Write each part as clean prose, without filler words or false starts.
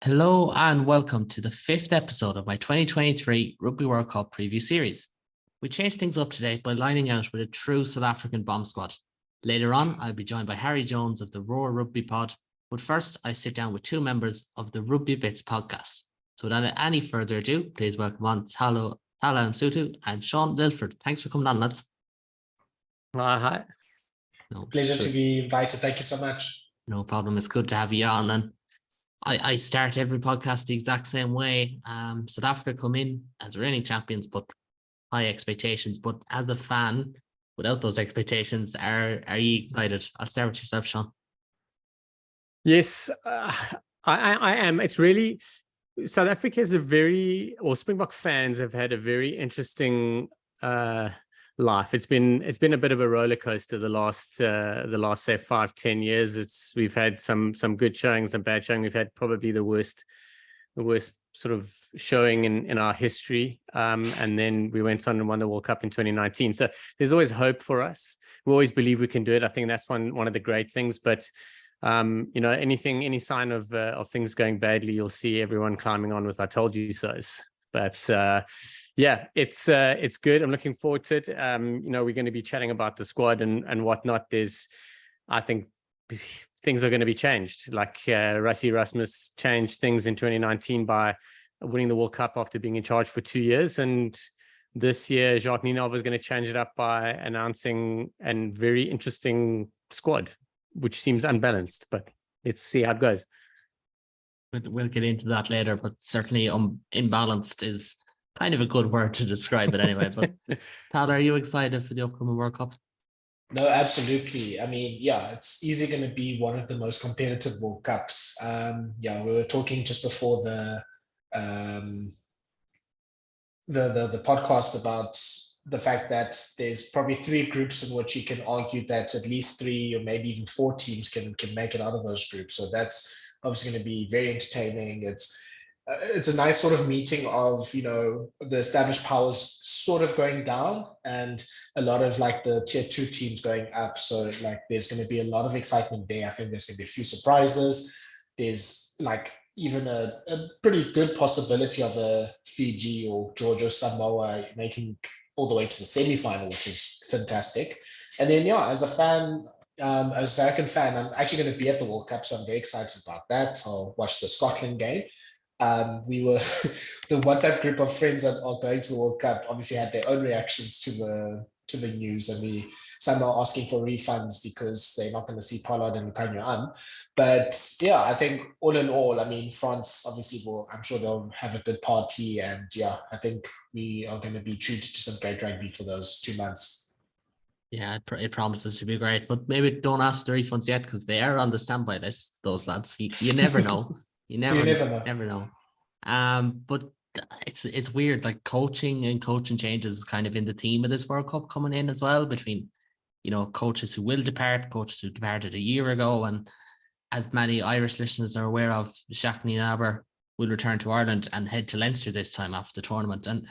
Hello and welcome to the fifth episode of my 2023 Rugby World Cup preview series. We changed things up today by lining out with a true South African bomb squad. Later on, I'll be joined by Harry Jones of the Roar Rugby Pod, but first I sit down with two members of the RugbyBits podcast. So without any further ado, please welcome on Thala Msutu and Shaun Lilford. Thanks for coming on, lads. Hi. Pleasure to be invited. Thank you so much. No problem. It's good to have you on. And I start every podcast the exact same way. South Africa come in as reigning champions, but high expectations. But as a fan, without those expectations, are you excited? I'll start with yourself, Shaun. Yes, I am. It's really, South Africa is Springbok fans have had a very interesting life. It's been a bit of a roller coaster the last say 5-10 years. We've had some good showings, some bad showing. We've had probably the worst sort of showing in our history. And then we went on and won the World Cup in 2019. So there's always hope for us. We always believe we can do it. I think that's one of the great things. But any sign of things going badly, you'll see everyone climbing on with "I told you so." But yeah, it's good. I'm looking forward to it. We're going to be chatting about the squad and whatnot. I think things are going to be changed. Like Rassie Rasmus changed things in 2019 by winning the World Cup after being in charge for 2 years. And this year, Nienaber is going to change it up by announcing a very interesting squad, which seems unbalanced. But let's see how it goes. We'll get into that later, but certainly imbalanced is kind of a good word to describe it anyway. But Thala, are you excited for the upcoming World Cup? No, absolutely. I mean, yeah, it's easily going to be one of the most competitive World Cups. We were talking just before the podcast about the fact that there's probably 3 groups in which you can argue that at least 3 or maybe even 4 teams can make it out of those groups. So that's obviously going to be very entertaining. It's a nice sort of meeting of, the established powers sort of going down and a lot of like the tier 2 teams going up. So like there's going to be a lot of excitement there. I think there's going to be a few surprises. There's like even a pretty good possibility of a Fiji or Georgia, Samoa making all the way to the semi-final, which is fantastic. And then, as a fan, as a South African fan, I'm actually going to be at the World Cup, so I'm very excited about that. I'll watch the Scotland game. We were the WhatsApp group of friends that are going to the World Cup obviously had their own reactions to the news, and some are asking for refunds because they're not going to see Pollard and Kanye. But yeah, I think all in all, I mean, France obviously I'm sure they'll have a good party, and yeah, I think we are going to be treated to some great rugby for those 2 months. Yeah, it promises to be great, but maybe don't ask the refunds yet because they are on the standby list, those lads. You never know. You never know. But it's weird, like coaching changes is kind of in the theme of this World Cup coming in as well, between coaches who will depart, coaches who departed a year ago, and as many Irish listeners are aware of, Shaun Nienaber will return to Ireland and head to Leinster this time after the tournament. And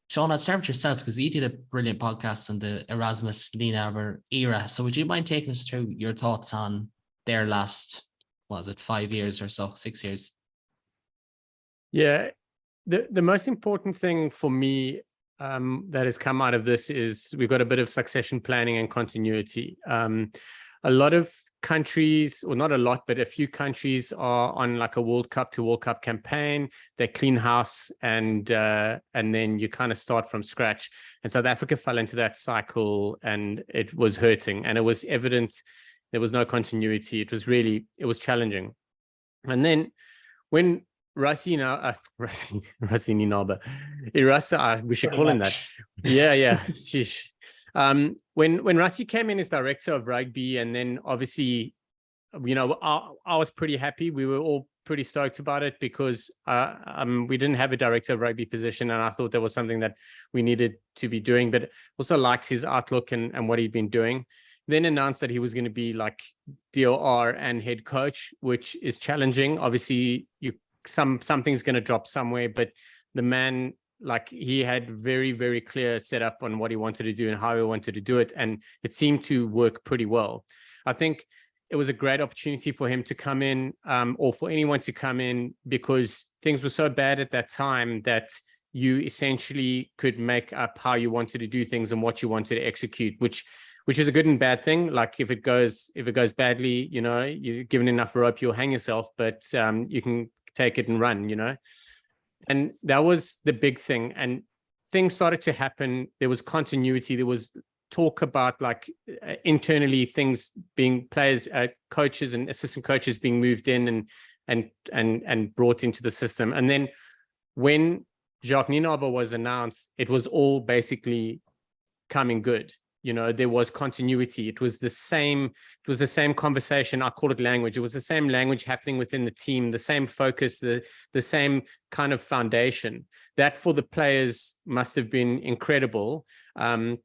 Shaun, I'll start with yourself because you did a brilliant podcast on the Erasmus Nienaber era. So would you mind taking us through your thoughts on their last, 5 years or so, 6 years? Yeah, the most important thing for me that has come out of this is we've got a bit of succession planning and continuity. A lot of countries, or not a lot, but a few countries are on like a World Cup to World Cup campaign. They clean house and then you kind of start from scratch. And South Africa fell into that cycle, and it was hurting, and it was evident there was no continuity. It was challenging. And then when Rassie Nienaber, we should call him that. Yeah. Sheesh. When Rassie came in as director of rugby, and then obviously, I was pretty happy. We were all pretty stoked about it because we didn't have a director of rugby position, and I thought that was something that we needed to be doing, but also liked his outlook and what he'd been doing. Then announced that he was going to be like DOR and head coach, which is challenging. Obviously, something's going to drop somewhere, but the man, like, he had very, very clear setup on what he wanted to do and how he wanted to do it, and it seemed to work pretty well. I think it was a great opportunity for him to come in, or for anyone to come in, because things were so bad at that time that you essentially could make up how you wanted to do things and what you wanted to execute, which is a good and bad thing. Like if it goes badly, you're given enough rope, you'll hang yourself, but you can take it and run, And that was the big thing. And things started to happen. There was continuity. There was talk about like internally things being players, coaches and assistant coaches being moved in and brought into the system. And then when Jacques Nienaber was announced, it was all basically coming good. There was continuity. It was the same conversation. I call it language. It was the same language happening within the team, the same focus, the same kind of foundation. That for the players must have been incredible. And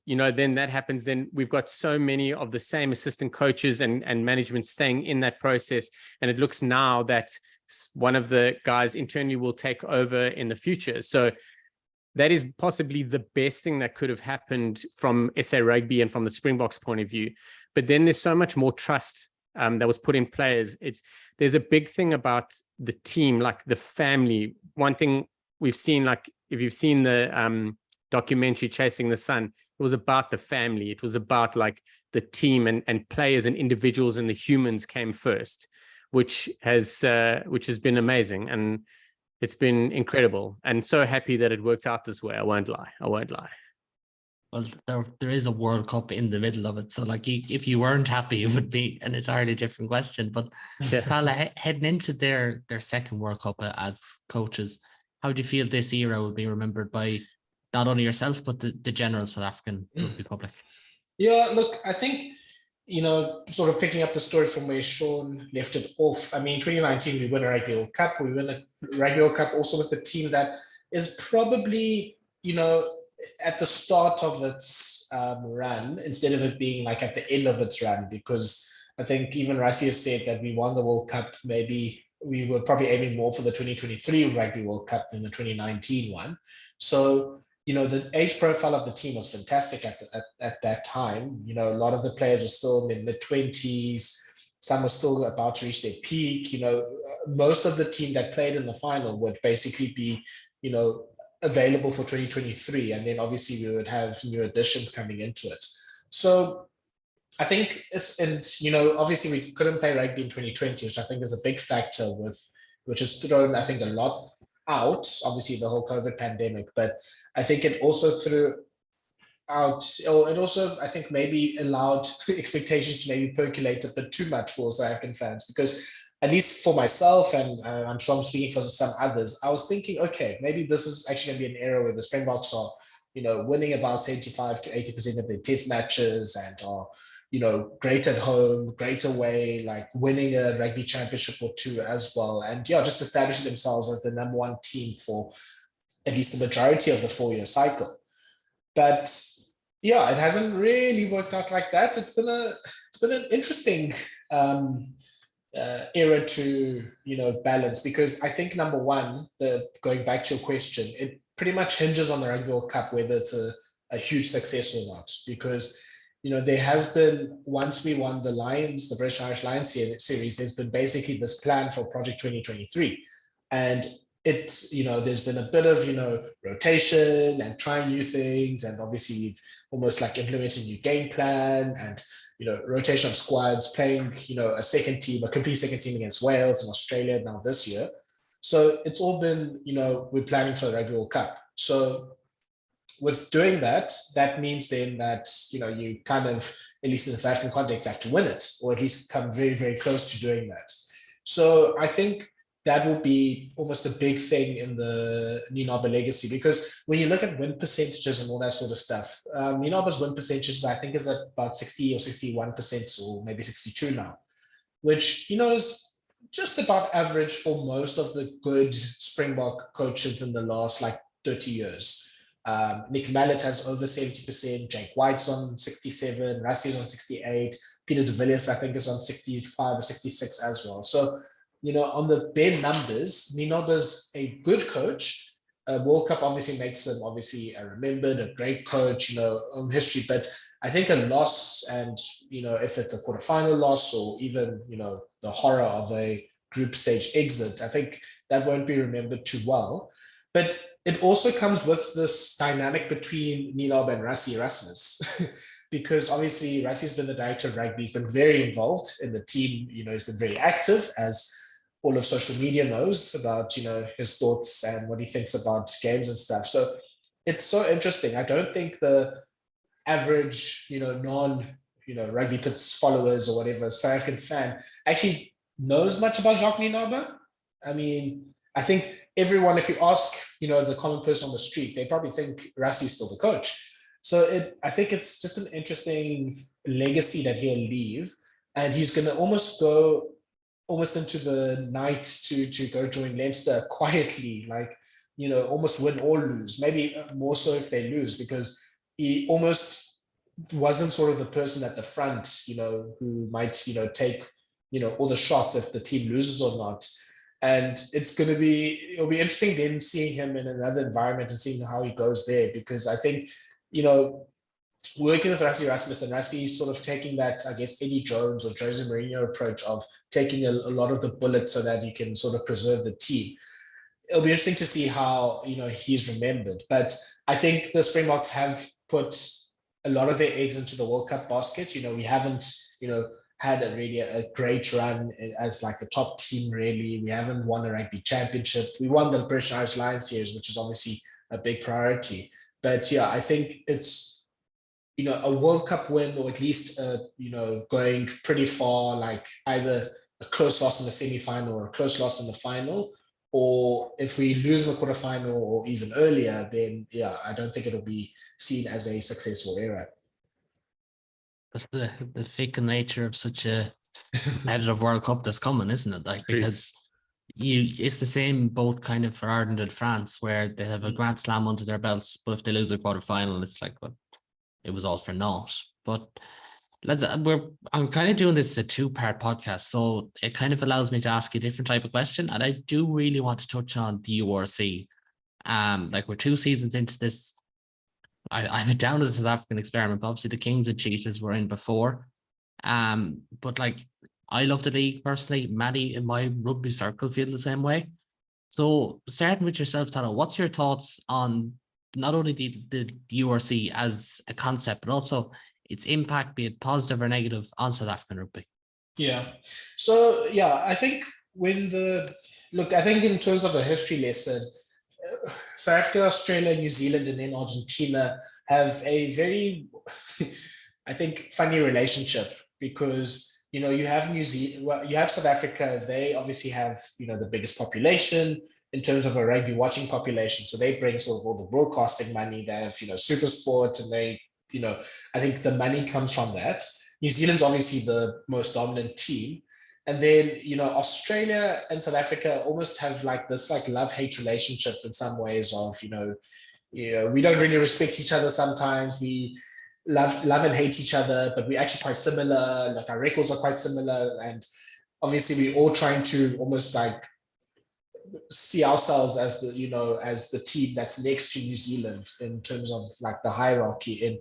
then that happens, then we've got so many of the same assistant coaches and management staying in that process. And it looks now that one of the guys internally will take over in the future. So that is possibly the best thing that could have happened from SA Rugby and from the Springboks point of view. But then there's so much more trust that was put in players. There's a big thing about the team, like the family. One thing we've seen, like if you've seen the documentary Chasing the Sun, it was about the family. It was about like the team and players and individuals, and the humans came first, which has been amazing. And it's been incredible, and so happy that it worked out this way. I won't lie. Well, there is a World Cup in the middle of it, so like if you weren't happy, it would be an entirely different question. But Thala, heading into their second World Cup as coaches, how do you feel this era will be remembered by not only yourself but the general South African rugby public? Yeah, look, I think, sort of picking up the story from where Shaun left it off. I mean, 2019, we win a Rugby World Cup. We win a Rugby World Cup also with the team that is probably, at the start of its run, instead of it being like at the end of its run, because I think even Rassie has said that we won the World Cup. Maybe we were probably aiming more for the 2023 Rugby World Cup than the 2019 one. So, the age profile of the team was fantastic at that time. A lot of the players were still in their mid-20s. Some were still about to reach their peak. Most of the team that played in the final would basically be, available for 2023. And then obviously we would have new additions coming into it. So I think obviously we couldn't play rugby in 2020, which I think is a big factor which has thrown, I think, a lot out, obviously the whole COVID pandemic, but I think it also threw out, or it also, I think, maybe allowed expectations to maybe percolate a bit too much for South African fans, because at least for myself, and I'm sure I'm speaking for some others, I was thinking, okay, maybe this is actually going to be an era where the Springboks are, winning about 75 to 80% of their test matches and are, great at home, great away, like winning a rugby championship or two as well. And just establish themselves as the number one team for at least the majority of the 4-year cycle. But it hasn't really worked out like that. It's been an interesting era to, balance, because I think number one, going back to your question, it pretty much hinges on the Rugby World Cup, whether it's a huge success or not, because there has been, once we won the Lions, the British Irish Lions series, there's been basically this plan for Project 2023. And it's, there's been a bit of, rotation and trying new things. And obviously we've almost like implemented a new game plan and, rotation of squads, playing, a complete second team against Wales and Australia now this year. So it's all been, we're planning for the Rugby World Cup. So with doing that, that means then that, you kind of, at least in the South African context, have to win it, or at least come very, very close to doing that. So I think that will be almost a big thing in the Nienaber legacy, because when you look at win percentages and all that sort of stuff, Nienaber's win percentages, I think, is at about 60 or 61%, or maybe 62 now, which, is just about average for most of the good Springbok coaches in the last 30 years. Nick Mallet has over 70%, Jake White's on 67, Rassie's on 68, Peter de Villiers, I think, is on 65 or 66 as well. So, on the bare numbers, Nienaber's a good coach. World Cup obviously makes him remembered, a great coach, history. But I think a loss, and if it's a quarterfinal loss or even the horror of a group stage exit, I think that won't be remembered too well. But it also comes with this dynamic between Nienaber and Rassie Erasmus. Because obviously Rassie's been the director of rugby, he's been very involved in the team, he's been very active, as all of social media knows about, his thoughts and what he thinks about games and stuff. So it's so interesting. I don't think the average, RugbyBits followers or whatever, South African fan actually knows much about Jacques Nienaber. I mean, I think everyone, if you ask, the common person on the street, they probably think Rassie's still the coach. So I think it's just an interesting legacy that he'll leave, and he's going to almost go into the night to go join Leinster quietly, like, almost win or lose, maybe more so if they lose, because he almost wasn't sort of the person at the front, who might, take, all the shots if the team loses or not. And it'll be interesting then seeing him in another environment and seeing how he goes there, because I think, working with Rassie Erasmus and Rassie sort of taking that, I guess, Eddie Jones or Jose Mourinho approach of taking a lot of the bullets so that you can sort of preserve the team. It'll be interesting to see how, he's remembered. But I think the Springboks have put a lot of their eggs into the World Cup basket. We haven't, had a great run as like the top team, really. We haven't won a rugby championship. We won the British Irish Lions series, which is obviously a big priority. But yeah, I think it's, a World Cup win, or at least, going pretty far, like either a close loss in the semi-final or a close loss in the final. Or if we lose in the quarterfinal or even earlier, then yeah, I don't think it'll be seen as a successful era. That's the fickle nature of such a competitive World Cup that's coming, isn't it? Like, because it's the same boat kind of for Ireland and France, where they have a Grand Slam under their belts, but if they lose a quarterfinal, it's like, well, it was all for naught. But I'm kind of doing this as a two-part podcast, so it kind of allows me to ask a different type of question, and I do really want to touch on the URC. Like, we're 2 seasons into this. I have it down to the South African experiment, but obviously the Kings and Cheetahs were in before. But like, I love the league personally. Maddie in my rugby circle feel the same way. So starting with yourself, Thala, what's your thoughts on not only the URC as a concept, but also its impact, be it positive or negative, on South African rugby? Yeah. So yeah, I think I think in terms of a history lesson, South Africa, Australia, New Zealand, and then Argentina have a very, I think, funny relationship, because you have New Zealand, you have South Africa. They obviously have the biggest population in terms of a rugby watching population, so they bring sort of all the broadcasting money. They have Super Sport, and they I think the money comes from that. New Zealand's obviously the most dominant team. And then, Australia and South Africa almost have like this like love-hate relationship in some ways of, we don't really respect each other sometimes. We love and hate each other, but we're actually quite similar. Like, our records are quite similar. And obviously we're all trying to almost like see ourselves as as the team that's next to New Zealand in terms of like the hierarchy in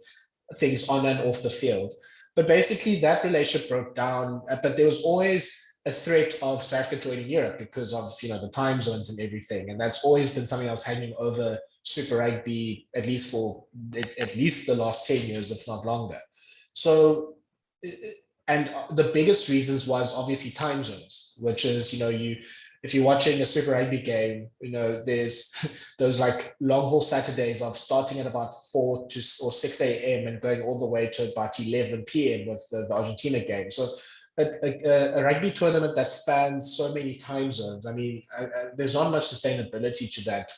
things on and off the field. But basically that relationship broke down, but there was always a threat of South Africa joining Europe because of, the time zones and everything. And that's always been something that was hanging over Super Rugby, at least the last 10 years, if not longer. So, and the biggest reasons was obviously time zones, which is, if you're watching a Super Rugby game, there's those like long haul Saturdays of starting at about 4 or 6 a.m. and going all the way to about 11 p.m. with the Argentina game. So a rugby tournament that spans so many time zones, I mean, there's not much sustainability to that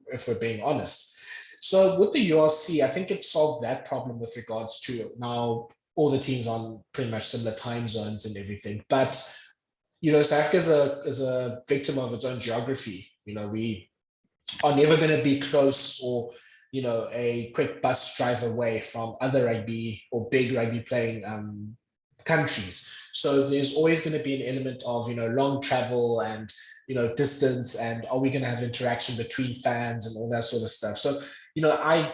if we're being honest. So with the URC, I think it solved that problem with regards to now all the teams on pretty much similar time zones and everything. But South Africa is a victim of its own geography. We are never going to be close or, a quick bus drive away from other rugby or big rugby playing countries. So there's always going to be an element of, long travel and, distance, and are we going to have interaction between fans and all that sort of stuff. So I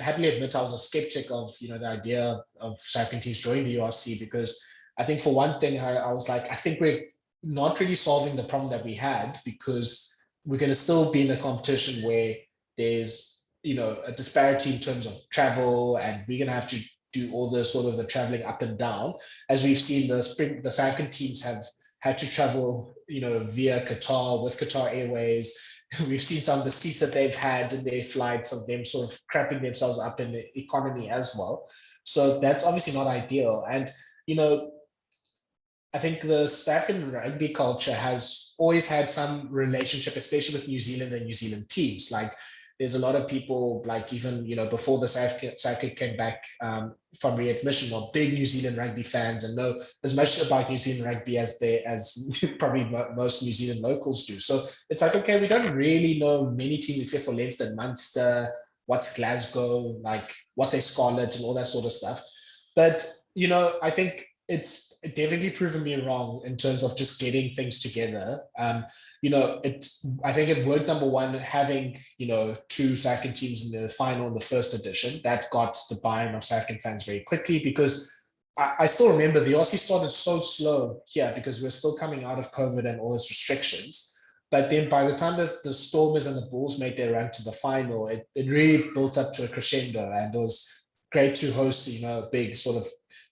happily admit I was a skeptic of, the idea of South African teams joining the URC, because I think for one thing, I was like, I think we're not really solving the problem that we had, because we're going to still be in a competition where there's, a disparity in terms of travel, and we're going to have to do all the sort of the traveling up and down. As we've seen, the South African teams have had to travel, via Qatar, with Qatar Airways. We've seen some of the seats that they've had in their flights, of them sort of crapping themselves up in the economy as well. So that's obviously not ideal. And, I think the South African rugby culture has always had some relationship, especially with New Zealand and New Zealand teams. Like, there's a lot of people, like, even, before the South Africa came back from readmission, are big New Zealand rugby fans and know as much about New Zealand rugby as probably most New Zealand locals do. So it's like, okay, we don't really know many teams except for Leinster and Munster, what's Glasgow, like what's a Scarlet and all that sort of stuff. But, I think it's definitely proven me wrong in terms of just getting things together. I think it worked, number one, having, two South African teams in the final in the first edition. That got the buy-in of South African fans very quickly, because I still remember the RC started so slow here because we're still coming out of COVID and all its restrictions. But then by the time the Stormers and the Bulls made their run to the final, it really built up to a crescendo, and it was great to host, a big sort of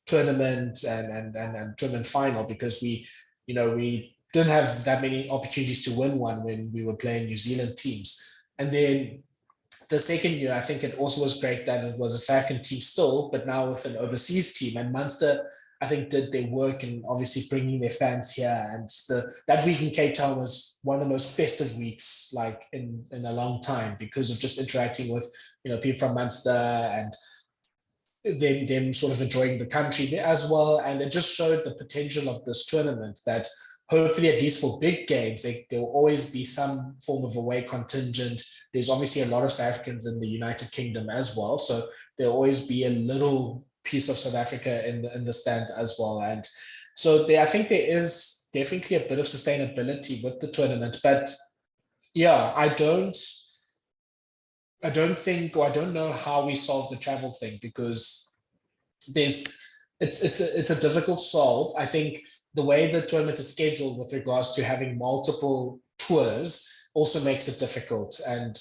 tournament and tournament final, because we didn't have that many opportunities to win one when we were playing New Zealand teams. And then the second year, I think it also was great that it was a second team still, but now with an overseas team. And Munster, I think, did their work in obviously bringing their fans here. And that week in Cape Town was one of the most festive weeks, like in a long time, because of just interacting with, people from Munster and them sort of enjoying the country there as well. And it just showed the potential of this tournament, that hopefully, at least for big games, there will always be some form of away contingent. There's obviously a lot of South Africans in the United Kingdom as well, so there'll always be a little piece of South Africa in the stands as well. And so I think there is definitely a bit of sustainability with the tournament. But yeah, I don't think, or I don't know how we solve the travel thing, because it's a difficult solve. I think the way the tournament is scheduled with regards to having multiple tours also makes it difficult, and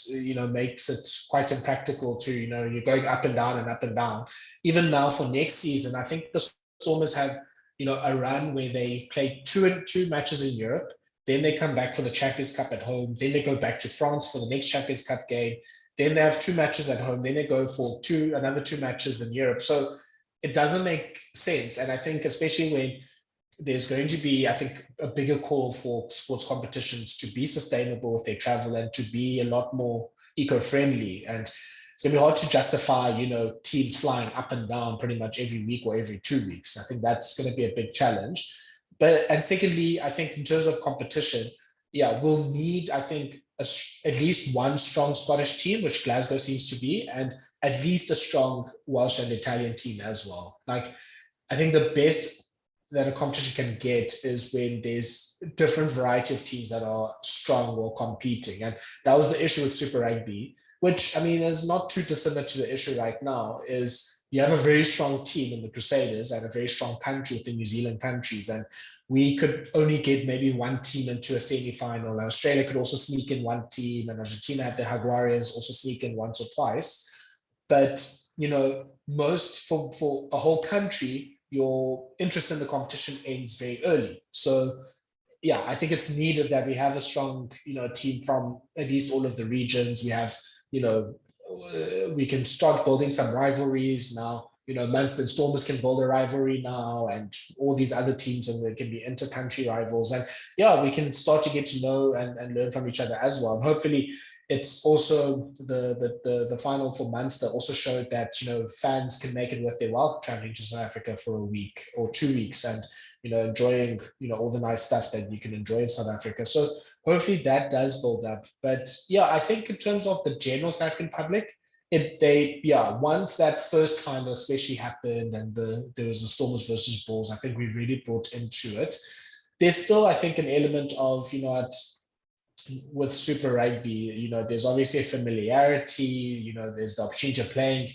makes it quite impractical to you're going up and down and up and down. Even now for next season, I think the Stormers have a run where they play two matches in Europe, then they come back for the Champions Cup at home, then they go back to France for the next Champions Cup game, then they have 2 matches at home, then they go for another 2 matches in Europe. So it doesn't make sense. And I think especially when there's going to be, I think, a bigger call for sports competitions to be sustainable with their travel and to be a lot more eco-friendly. And it's going to be hard to justify, teams flying up and down pretty much every week or every 2 weeks. I think that's going to be a big challenge. And secondly, I think in terms of competition, we'll need, I think, at least one strong Scottish team, which Glasgow seems to be, and at least a strong Welsh and Italian team as well. Like, I think the best that a competition can get is when there's different variety of teams that are strong or competing. And that was the issue with Super Rugby, which, I mean, is not too dissimilar to the issue right now. Is you have a very strong team in the Crusaders and a very strong country within New Zealand countries, and we could only get maybe one team into a semi-final. And Australia could also sneak in one team, and Argentina had the Jaguares also sneak in once or twice. But, most for a whole country, your interest in the competition ends very early. So, I think it's needed that we have a strong, team from at least all of the regions. We have, we can start building some rivalries now. Munster and Stormers can build a rivalry now, and all these other teams, and there can be inter-country rivals. And we can start to get to know and learn from each other as well. And hopefully, it's also the final for Munster also showed that fans can make it worth their while traveling to South Africa for a week or 2 weeks, and enjoying all the nice stuff that you can enjoy in South Africa. So hopefully that does build up. But I think in terms of the general South African public, once that first final especially happened, and there was the Stormers versus Bulls, I think we really brought into it. There's still, I think, an element of with Super Rugby, there's obviously a familiarity, there's the opportunity of playing,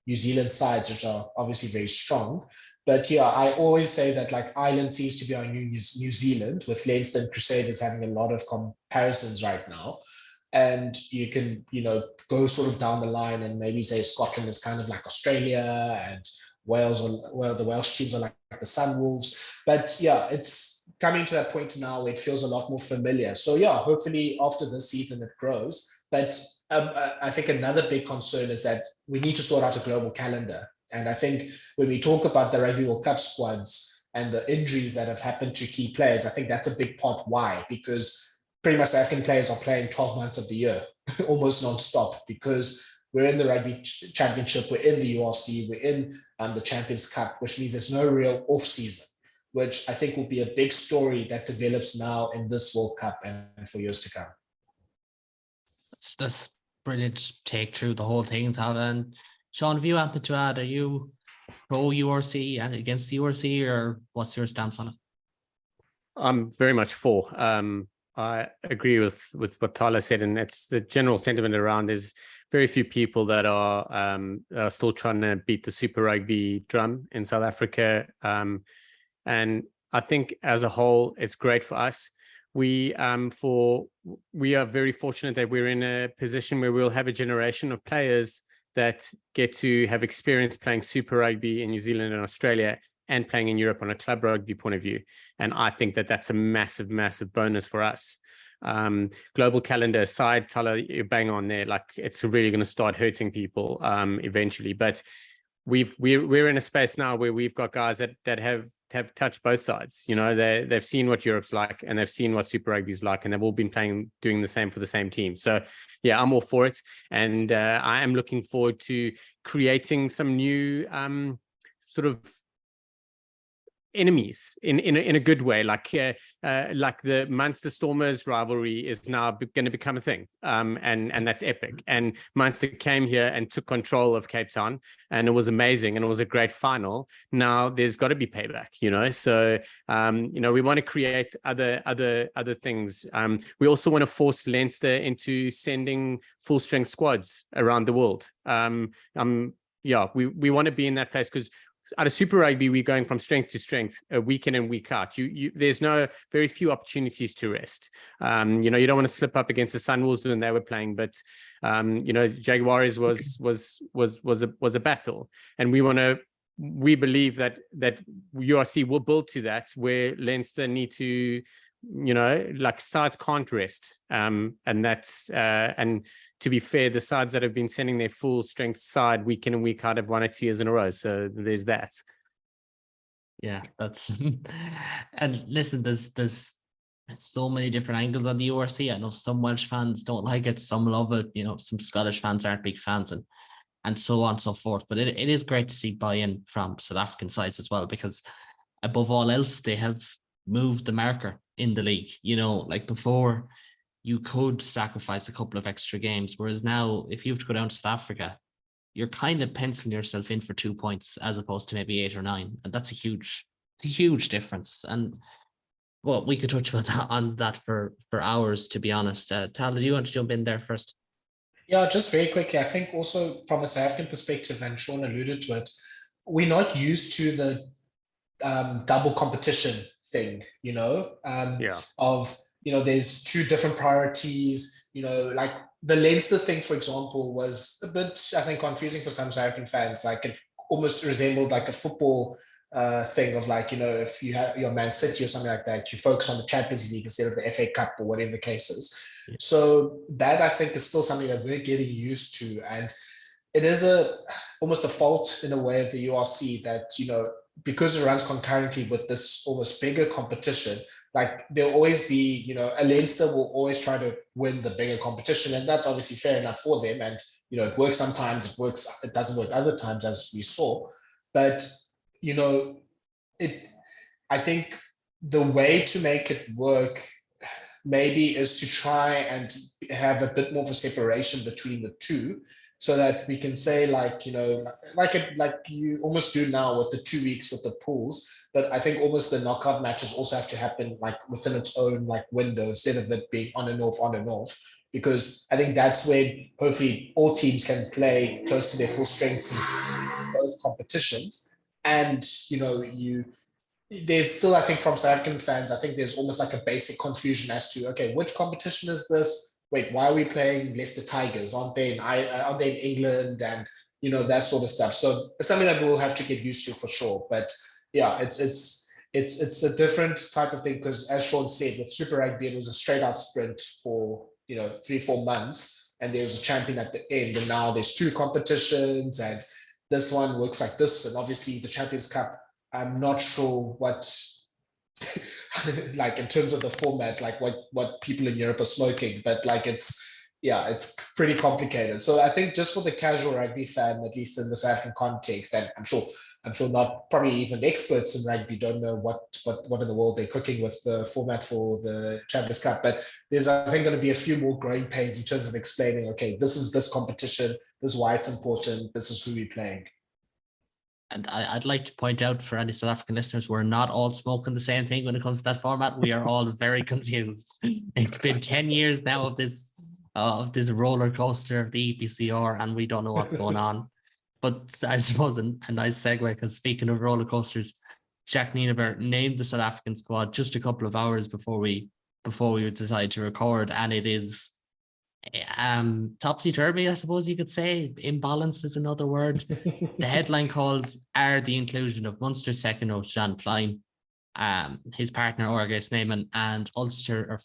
New Zealand sides, which are obviously very strong. But yeah, I always say that like Ireland seems to be our New Zealand, with Leinster and Crusaders having a lot of comparisons right now. And you can, go sort of down the line and maybe say Scotland is kind of like Australia, and Wales, the Welsh teams are like the Sunwolves. But yeah, it's coming to that point now where it feels a lot more familiar. So yeah, hopefully after this season it grows. But I think another big concern is that we need to sort out a global calendar. And I think when we talk about the Rugby World Cup squads and the injuries that have happened to key players, I think that's a big part why, because pretty much South African players are playing 12 months of the year, almost non-stop, because we're in the Rugby Championship, we're in the URC, we're in the Champions Cup, which means there's no real off-season, which I think will be a big story that develops now in this World Cup and for years to come. That's brilliant take through the whole thing, Thala. And Shaun, have you anything to add? Are you pro URC and against the URC, or what's your stance on it? I'm very much for. I agree with what Thala said, and it's the general sentiment around. There's very few people that are still trying to beat the Super Rugby drum in South Africa, and I think as a whole, it's great for us. We are very fortunate that we're in a position where we'll have a generation of players that get to have experience playing Super Rugby in New Zealand and Australia, and playing in Europe on a club rugby point of view. And I think that that's a massive, massive bonus for us. Global calendar aside, Thala, you're bang on there. Like, it's really going to start hurting people eventually. But we're in a space now where we've got guys that have touched both sides. They've seen what Europe's like, and they've seen what Super Rugby is like, and they've all been doing the same for the same team. So yeah, I'm all for it. And I am looking forward to creating some new sort of enemies in a good way, like the Munster Stormers rivalry is now going to become a thing, and that's epic. And Munster came here and took control of Cape Town, and it was amazing, and it was a great final. Now there's got to be payback, so we want to create other things. We also want to force Leinster into sending full strength squads around the world. We want to be in that place, because out of Super Rugby, we're going from strength to strength, week in and week out. There's very few opportunities to rest. You don't want to slip up against the Sunwolves when they were playing, but Jaguars was a battle, and we believe that URC will build to that, where Leinster need to, like, sides can't rest, and that's and to be fair, the sides that have been sending their full strength side week in and week out have won it 2 years in a row. So there's that. Yeah, that's and listen, there's so many different angles on the URC. I know some Welsh fans don't like it, some love it, some Scottish fans aren't big fans, and so on and so forth. But it is great to see buy-in from South African sides as well, because above all else, they have moved the marker in the league. Like before, you could sacrifice a couple of extra games, whereas now, if you have to go down to South Africa, you're kind of penciling yourself in for 2 points as opposed to maybe 8 or 9, and that's a huge difference. And well, we could touch on that for hours, to be honest. Thala, do you want to jump in there first? Yeah, just very quickly, I think also from a South African perspective, and Shaun alluded to it, we're not used to the double competition thing, of there's 2 different priorities, like the Leinster thing, for example, was a bit, I think, confusing for some South African fans. Like, it almost resembled like a football thing of, like, if you have your Man City or something like that, you focus on the Champions League instead of the FA Cup or whatever the case is. Yeah. So that, I think, is still something that we're getting used to, and it is almost a fault in a way of the URC that, because it runs concurrently with this almost bigger competition, like there'll always be, a Leinster will always try to win the bigger competition, and that's obviously fair enough for them. And, it works sometimes, it doesn't work other times, as we saw. But, I think the way to make it work maybe is to try and have a bit more of a separation between the two, so that we can say, like, you know, like you almost do now with the 2 weeks with the pools. But I think almost the knockout matches also have to happen like within its own like window, instead of it being on and off, because I think that's when hopefully all teams can play close to their full strengths in both competitions. And, you know, there's still, I think, from South African fans, I think there's almost like a basic confusion as to, okay, which competition is this? Wait, why are we playing Leicester Tigers? Aren't they in England? And, you know, that sort of stuff. So it's something that we'll have to get used to for sure. But yeah, it's a different type of thing, because as Shaun said, with Super Rugby, it was a straight out sprint for, you know, 3-4 months, and there was a champion at the end, and now there's 2 competitions, and this one works like this. And obviously the Champions Cup, I'm not sure what like in terms of the format, like what people in Europe are smoking, but like it's pretty complicated. So I think just for the casual rugby fan, at least in the South African context, and I'm sure not probably even experts in rugby don't know what in the world they're cooking with the format for the Champions Cup. But there's, I think, going to be a few more growing pains in terms of explaining, okay, this is this competition, this is why it's important, this is who we're playing. And I'd like to point out for any South African listeners, we're not all smoking the same thing when it comes to that format. We are all very confused. It's been 10 years now of this roller coaster of the EPCR, and we don't know what's going on. But I suppose a nice segue, because speaking of roller coasters, Jack Nienaber named the South African squad just a couple of hours before we decided to record, and it is topsy-turvy, I suppose you could say. Imbalanced is another word. The headline calls are the inclusion of Munster second row Jean Klein, his partner Orge Snyman, and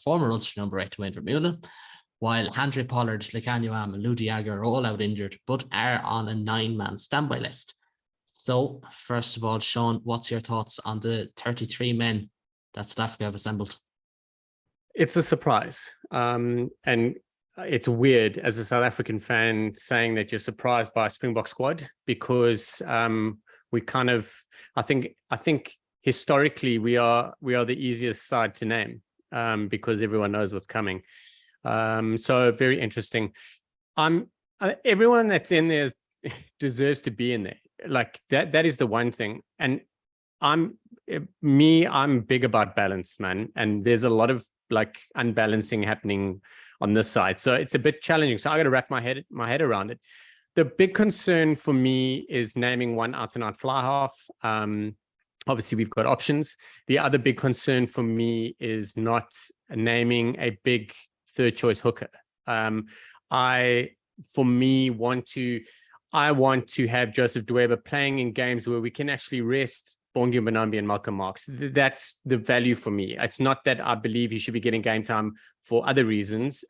former Ulster number 8 Wayne Vermeulen, while Handré Pollard, Lekanyuam, and Ludi Aga are all out injured, but are on a 9-man standby list. So, first of all, Shaun, what's your thoughts on the 33 men that South Africa have assembled? It's a surprise. And it's weird as a South African fan saying that you're surprised by a Springbok squad, because we kind of, I think historically we are the easiest side to name, because everyone knows what's coming. So very interesting. Everyone that's in there deserves to be in there. Like that is the one thing. And I'm big about balance, man. And there's a lot of like unbalancing happening on this side. So it's a bit challenging. So I got to wrap my head around it. The big concern for me is naming one out and out fly half. Obviously we've got options. The other big concern for me is not naming a big third choice hooker. I want to have Joseph Dweba playing in games where we can actually rest Bongi Mbonambi and Malcolm Marx. That's the value for me. It's not that I believe he should be getting game time for other reasons.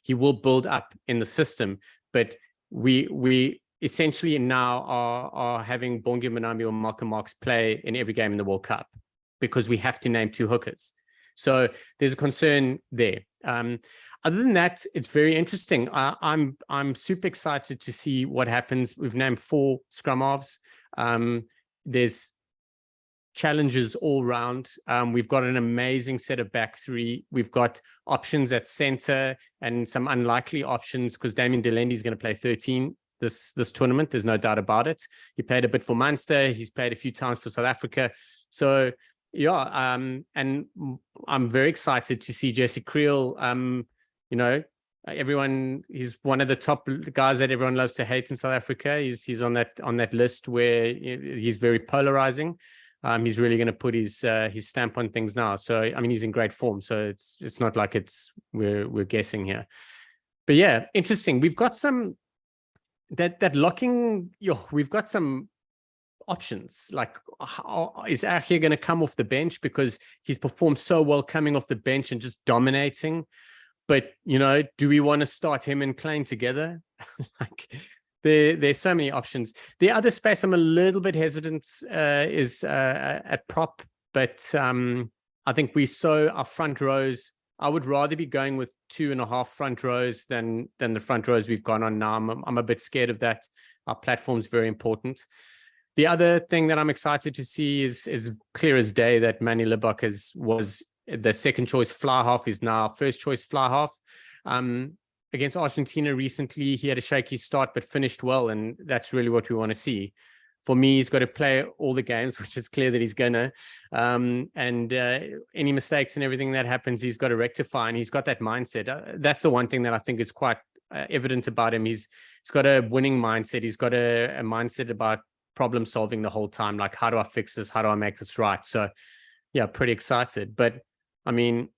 He will build up in the system, but we essentially now are having Bongi Mbonambi or Malcolm Marx play in every game in the World Cup, because we have to name 2 hookers. So there's a concern there. Other than that, it's very interesting. I'm super excited to see what happens. We've named 4 scrum halves. There's challenges all round. We've got an amazing set of back 3. We've got options at center and some unlikely options, because Damien Delendi is going to play 13 this tournament. There's no doubt about it. He played a bit for Munster. He's played a few times for South Africa. So yeah, and I'm very excited to see Jesse Creel. You know, he's one of the top guys that everyone loves to hate in South Africa. He's on that list where he's very polarizing. He's really going to put his stamp on things now. So I mean, he's in great form. So it's not like we're guessing here. But yeah, interesting. We've got some we've got some options. Like, how is Archie going to come off the bench, because he's performed so well coming off the bench and just dominating? But, you know, do we want to start him and Klein together? Like, there's so many options. The other space I'm a little bit hesitant is at prop, but I think our front rows. I would rather be going with 2.5 front rows than the front rows we've gone on now. I'm a bit scared of that. Our platform's very important. The other thing that I'm excited to see is clear as day that Manny Libbok was the second choice fly half is now first choice fly half. against Argentina recently, he had a shaky start, but finished well. And that's really what we want to see. For me, he's got to play all the games, which is clear that he's gonna. Any mistakes and everything that happens, he's got to rectify, and he's got that mindset. That's the one thing that I think is quite evident about him. He's got a winning mindset. He's got a mindset about problem solving the whole time. Like, how do I fix this? How do I make this right? So, yeah, pretty excited. But I mean,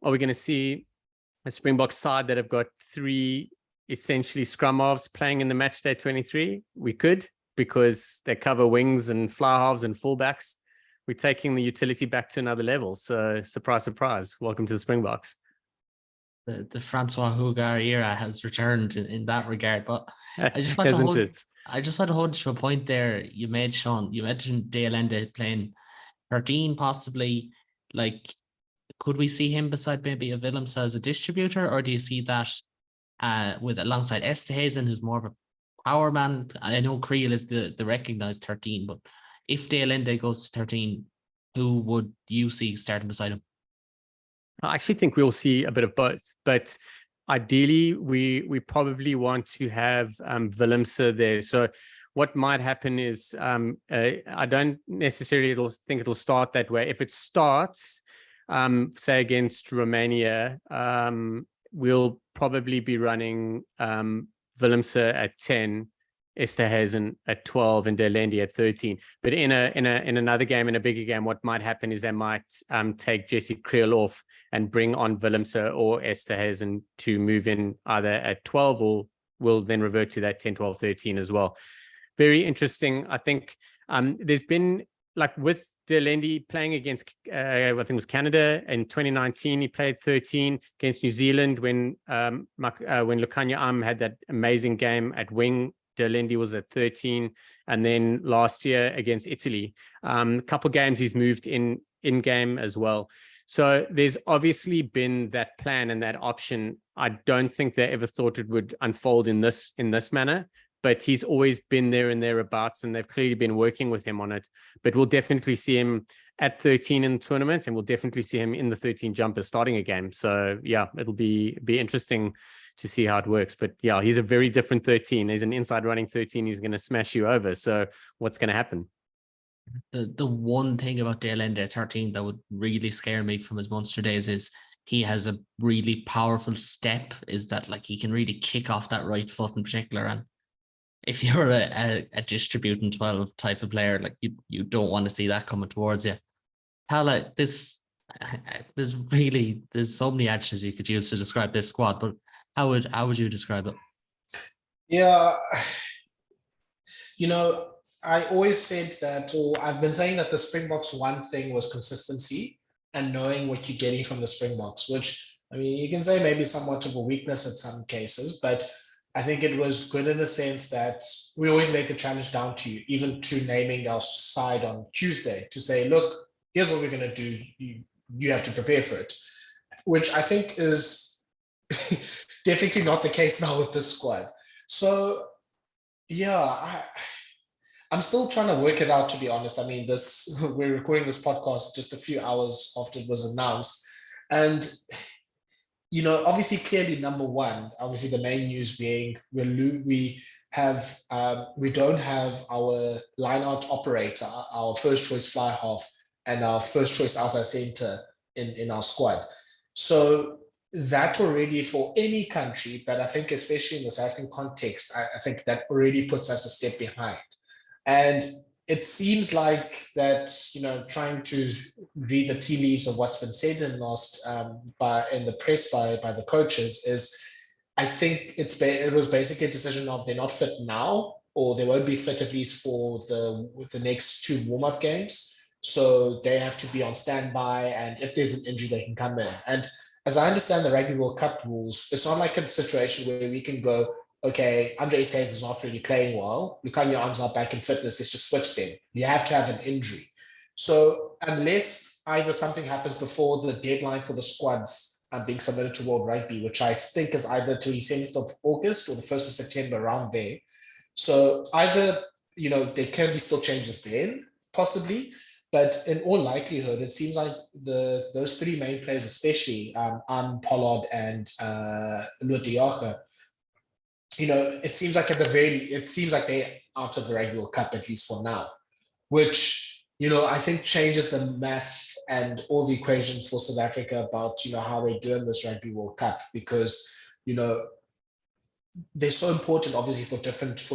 are we going to see a Springboks side that have got 3 essentially scrum halves playing in the match day 23? We could, because they cover wings and fly halves and fullbacks. We're taking the utility back to another level. So surprise, surprise. Welcome to the Springboks. The Francois Hugar era has returned in that regard. But I just want to hold you to a point there you made, Shaun. You mentioned Dale Ende playing 13 possibly. Like, could we see him beside maybe a Willems as a distributor, or do you see that with alongside Esterhuizen, who's more of a power man? I know Creel is the recognized 13, but if Dale Ende goes to 13, who would you see starting beside him? I actually think we'll see a bit of both, but ideally we probably want to have Willems there. So what might happen is I don't necessarily think it'll start that way. If it starts, say against Romania, we'll probably be running Willems at 10, Esterhuizen at 12, and Dale Ende at 13. But in another game, in a bigger game, what might happen is they might take Jesse Creel off and bring on Willems or Esterhuizen to move in either at 12, or will then revert to that 10, 12, 13 as well. Very interesting. I think there's been, like, with Dale Ende playing against, I think it was Canada in 2019, he played 13 against New Zealand when Lukhanyo had that amazing game at wing. Dale Ende was at 13, and then last year against Italy, a couple games he's moved in game as well. So there's obviously been that plan and that option. I don't think they ever thought it would unfold in this manner, but he's always been there and thereabouts, and they've clearly been working with him on it. But we'll definitely see him at 13 in the tournament, and we'll definitely see him in the 13 jumper starting a game. So yeah, it'll be interesting to see how it works. But yeah, he's a very different 13. He's an inside running 13. He's going to smash you over. So what's going to happen? The one thing about Dale Ende at 13 that would really scare me from his Munster days is he has a really powerful step, is that, like, he can really kick off that right foot in particular. And if you're a distributing 12 type of player, like, you don't want to see that coming towards you. Thala, there's so many adjectives you could use to describe this squad, but how would you describe it? Yeah, I always said that, or I've been saying that the Springboks one thing was consistency and knowing what you're getting from the Springboks, which, I mean, you can say maybe somewhat of a weakness in some cases, but I think it was good in the sense that we always laid the challenge down to you, even to naming our side on Tuesday, to say, look, here's what we're going to do. You have to prepare for it, which I think is definitely not the case now with this squad. So, yeah, I'm still trying to work it out, to be honest. I mean, we're recording this podcast just a few hours after it was announced. And, obviously, clearly, number one, obviously the main news being we don't have our line-out operator, our first choice fly half, and our first choice outside center in our squad. So that already, for any country, but I think especially in the South African context, I think that already puts us a step behind. And it seems like that, trying to read the tea leaves of what's been said in the press by the coaches is, I think it was basically a decision of they're not fit now, or they won't be fit at least for the next 2 warm-up games. So they have to be on standby, and if there's an injury, they can come in. And as I understand the Rugby World Cup rules, it's not like a situation where we can go, okay, Andre Esterhuizen is not really playing well, Lukhanyo Arm's not back in fitness, let's just switch them. You have to have an injury. So unless either something happens before the deadline for the squads being submitted to World Rugby, which I think is either 27th of August or the 1st of September, around there. So either, there can be still changes then, possibly, But in all likelihood, it seems like those three main players, especially Pollard and Lodiaga, it seems like they're out of the Rugby World Cup, at least for now, which, I think changes the math and all the equations for South Africa about, how they do in this Rugby World Cup, because, they're so important, obviously, for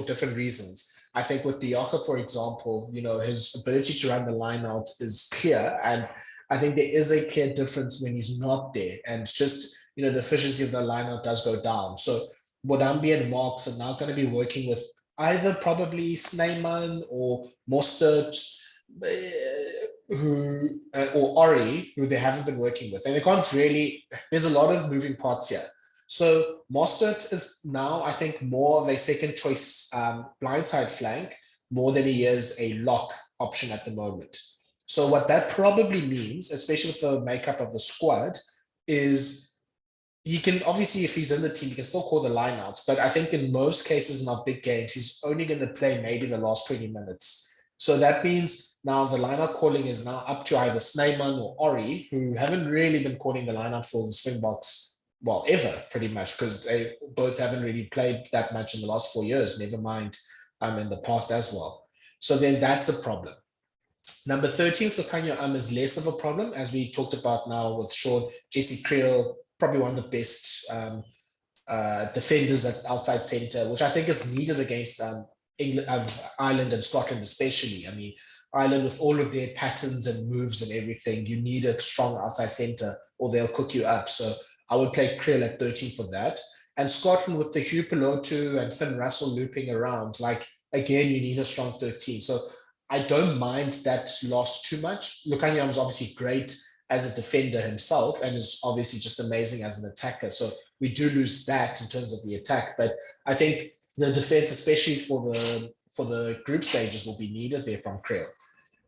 different reasons. I think with Diaga, for example, his ability to run the line out is clear. And I think there is a clear difference when he's not there. And just, the efficiency of the line out does go down. So Bodambi and Marks are now going to be working with either probably Snyman or Mostert, or Ori, who they haven't been working with. And they can't really, there's a lot of moving parts here. So Mostert is now, I think, more of a second choice blindside flank, more than he is a lock option at the moment. So what that probably means, especially with the makeup of the squad, is he can, obviously, if he's in the team, he can still call the lineouts. But I think in most cases in our big games, he's only going to play maybe the last 20 minutes. So that means now the lineout calling is now up to either Snyman or Ori, who haven't really been calling the lineout for the Springboks, well, ever, pretty much, because they both haven't really played that much in the last 4 years, never mind in the past as well. So then that's a problem. Number 13 for Kanye is less of a problem, as we talked about now with Shaun. Jesse Creel, probably one of the best defenders at outside centre, which I think is needed against England, Ireland and Scotland especially. I mean, Ireland, with all of their patterns and moves and everything, you need a strong outside centre or they'll cook you up. So I would play Creel at 13 for that. And Scotland, with the Hugh Pelotu and Finn Russell looping around, again, you need a strong 13. So I don't mind that loss too much. Lukanyam is obviously great as a defender himself and is obviously just amazing as an attacker. So we do lose that in terms of the attack. But I think the defense, especially for the group stages, will be needed there from Creel.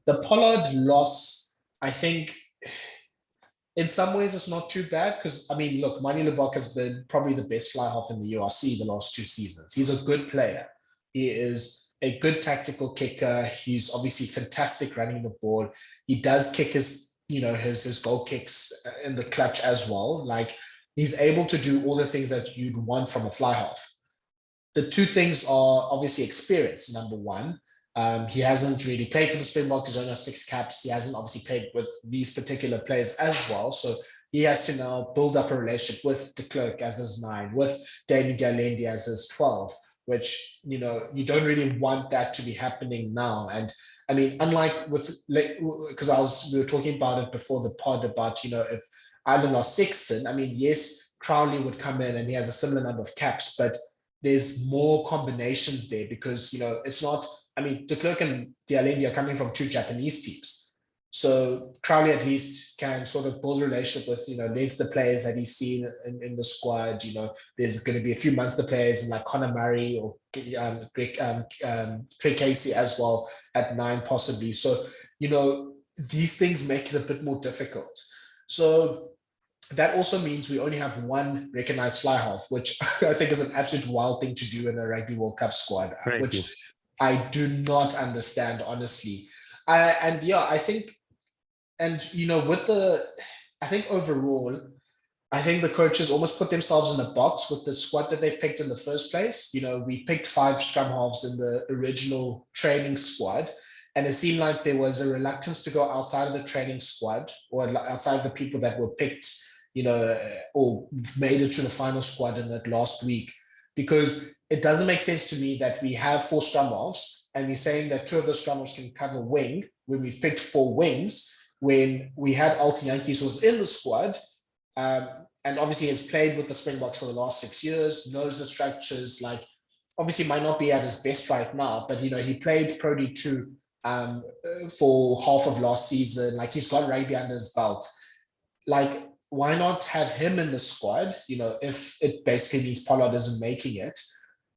The Pollard loss, I think, in some ways, it's not too bad because, I mean, look, Manie Libbok has been probably the best fly half in the URC the last 2 seasons. He's a good player. He is a good tactical kicker. He's obviously fantastic running the ball. He does kick his goal kicks in the clutch as well. He's able to do all the things that you'd want from a fly half. The two things are obviously experience, number one. He hasn't really played for the Springboks. He's only 6 caps. He hasn't obviously played with these particular players as well. So he has to now build up a relationship with de Klerk as his 9, with Damien Dialendi as his 12, which, you don't really want that to be happening now. And I mean, unlike because we were talking about it before the pod about, if Ireland lost Sexton, I mean, yes, Crowley would come in and he has a similar number of caps, but there's more combinations there because, it's not, I mean, de Klerk and Dialendi are coming from 2 Japanese teams. So Crowley at least can sort of build a relationship with, Leinster players that he's seen in the squad. There's going to be a few Munster players like Conor Murray or Craig Casey as well at 9 possibly. So, these things make it a bit more difficult. So that also means we only have 1 recognized fly half, which I think is an absolute wild thing to do in a Rugby World Cup squad, which I do not understand, honestly. I think, I think overall, I think the coaches almost put themselves in a box with the squad that they picked in the first place. We picked 5 scrum halves in the original training squad, and it seemed like there was a reluctance to go outside of the training squad or outside of the people that were picked, or made it to the final squad in that last week, because it doesn't make sense to me that we have 4 scrum halves and we're saying that 2 of the scrum halves can cover wing when we've picked 4 wings, when we had Alton Yankees who was in the squad, and obviously has played with the Springboks for the last 6 years, knows the structures, obviously might not be at his best right now, but he played Pro D2 for half of last season. He's got rugby under his belt. Why not have him in the squad, if it basically means Pollard isn't making it?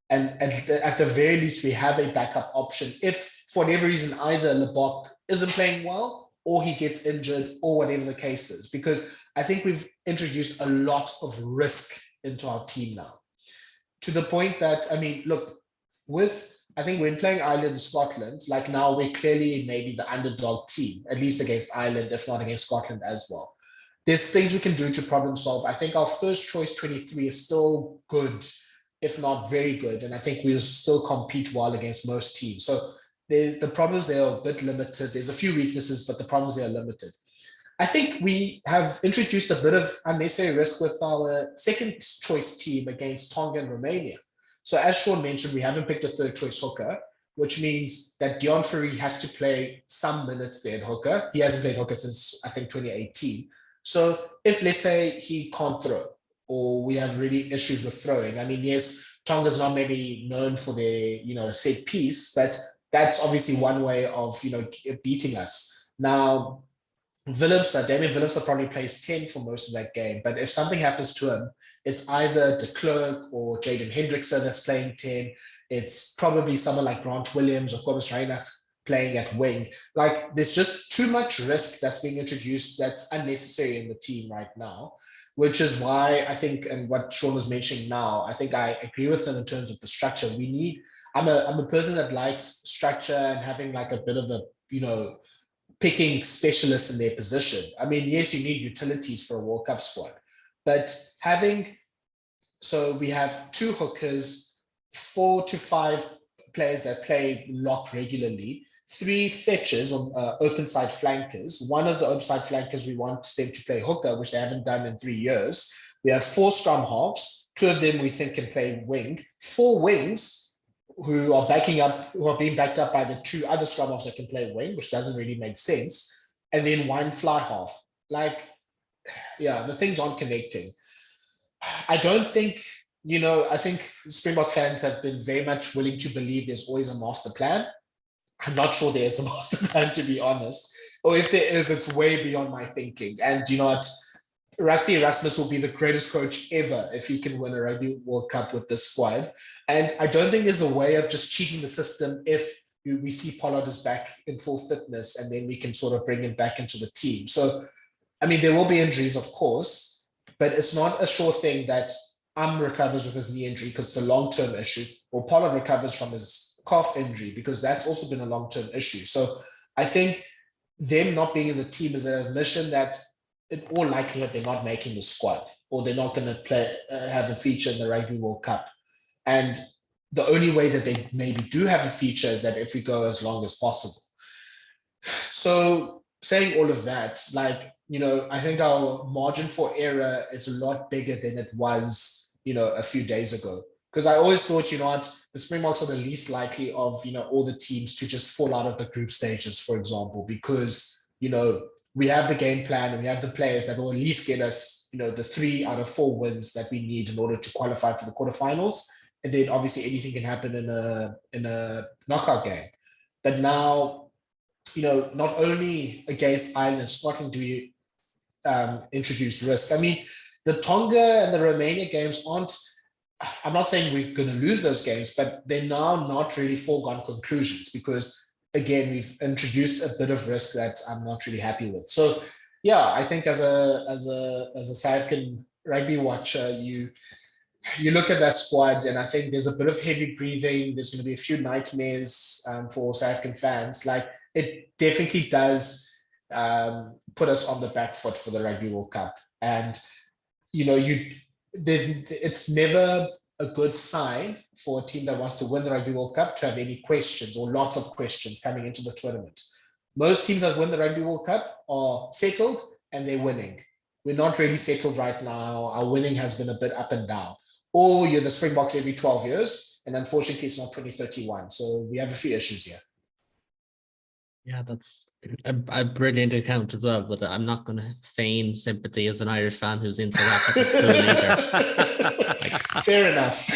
And at the very least, we have a backup option if, for whatever reason, either Libbok isn't playing well or he gets injured or whatever the case is. Because I think we've introduced a lot of risk into our team now. To the point that, I mean, look, with I think when playing Ireland and Scotland, like now we're clearly maybe the underdog team, at least against Ireland, if not against Scotland as well. There's things we can do to problem solve. I think our first choice 23 is still good, if not very good. And I think we'll still compete well against most teams. So the problems there are a bit limited. There's a few weaknesses, but the problems there are limited. I think we have introduced a bit of unnecessary risk with our second choice team against Tonga and Romania. So as Shaun mentioned, we haven't picked a third choice hooker, which means that Deon Fourie has to play some minutes there at hooker. He hasn't played hooker since, I think, 2018. So if, let's say, he can't throw, or we have really issues with throwing, I mean, yes, Tonga's not maybe known for their, set piece, but that's obviously one way of, beating us. Now, Damian Willemse probably plays 10 for most of that game, but if something happens to him, it's either de Klerk or Jaden Hendrickson that's playing 10. It's probably someone like Grant Williams or Cobus Reinach playing at wing. Like, there's just too much risk that's being introduced that's unnecessary in the team right now, which is why I think, and what Shaun was mentioning now, I think I agree with him in terms of the structure. I'm a person that likes structure and having like a bit of a, picking specialists in their position. I mean, yes, you need utilities for a World Cup squad, but so we have 2 hookers, 4 to 5 players that play lock regularly, 3 fetchers on open side flankers. One of the open side flankers, we want them to play hooker, which they haven't done in 3 years. We have 4 scrum halves, 2 of them we think can play wing, 4 wings, who are being backed up by the 2 other scrum halves that can play wing, which doesn't really make sense. And then 1 fly half. Like, yeah, the things aren't connecting. I don't think, I think Springbok fans have been very much willing to believe there's always a master plan. I'm not sure there's a master plan, to be honest. Or if there is, it's way beyond my thinking. And Rassie Erasmus will be the greatest coach ever if he can win a Rugby World Cup with this squad. And I don't think there's a way of just cheating the system if we see Pollard is back in full fitness and then we can sort of bring him back into the team. So, I mean, there will be injuries, of course, but it's not a sure thing that recovers with his knee injury because it's a long-term issue, or Pollard recovers from his calf injury because that's also been a long-term issue. So I think them not being in the team is an admission that in all likelihood, they're not making the squad, or they're not going to have a feature in the Rugby World Cup. And the only way that they maybe do have a feature is that if we go as long as possible. So saying all of that, I think our margin for error is a lot bigger than it was, a few days ago. Because I always thought, the Springboks are the least likely of, all the teams to just fall out of the group stages, for example, because, we have the game plan and we have the players that will at least get us, the 3 out of 4 wins that we need in order to qualify for the quarterfinals. And then obviously anything can happen in a knockout game. But now, not only against Ireland and Scotland do we introduce risk. I mean, the Tonga and the Romania games I'm not saying we're going to lose those games, but they're now not really foregone conclusions because, again, we've introduced a bit of risk that I'm not really happy with. So, yeah, I think as a South African rugby watcher, you look at that squad, and I think there's a bit of heavy breathing. There's going to be a few nightmares for South African fans. Like, it definitely does put us on the back foot for the Rugby World Cup, and it's never a good sign for a team that wants to win the Rugby World Cup to have any questions or lots of questions coming into the tournament. Most teams that win the Rugby World Cup are settled and they're winning. We're not really settled right now. Our winning has been a bit up and down. Or you're the Springboks every 12 years, and unfortunately it's not 2031. So we have a few issues here. Yeah, that's a brilliant account as well, but I'm not going to feign sympathy as an Irish fan who's in South Africa. Fair enough.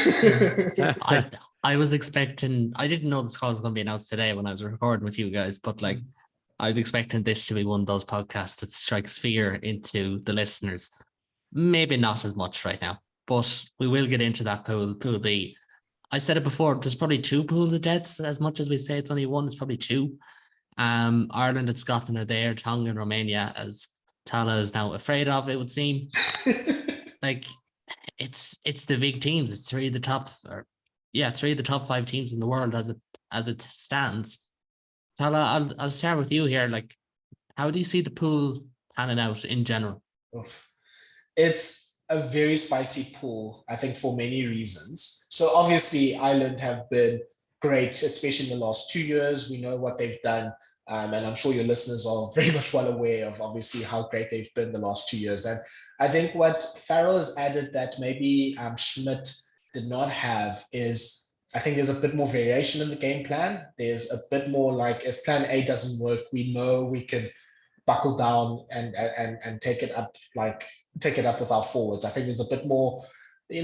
I was expecting, I didn't know this call was going to be announced today when I was recording with you guys, but I was expecting this to be one of those podcasts that strikes fear into the listeners. Maybe not as much right now, but we will get into that pool B. I said it before, there's probably 2 pools of deaths. As much as we say it's only 1, it's probably 2. Ireland and Scotland are there, Tonga and Romania, as Thala is now afraid of, it would seem. It's the big teams. It's 3 of the top 5 teams in the world, as as it stands. Thala, I'll start with you here. Like, how do you see the pool panning out in general? Oof. It's a very spicy pool, I think, for many reasons. So obviously, Ireland have been great, especially in the last 2 years. We know what they've done. And I'm sure your listeners are very much well aware of obviously how great they've been the last 2 years. And I think what Farrell has added that maybe Schmidt did not have is, I think there's a bit more variation in the game plan. There's a bit more like, if plan A doesn't work, we know we can buckle down and take it up, like take it up with our forwards. I think there's a bit more, a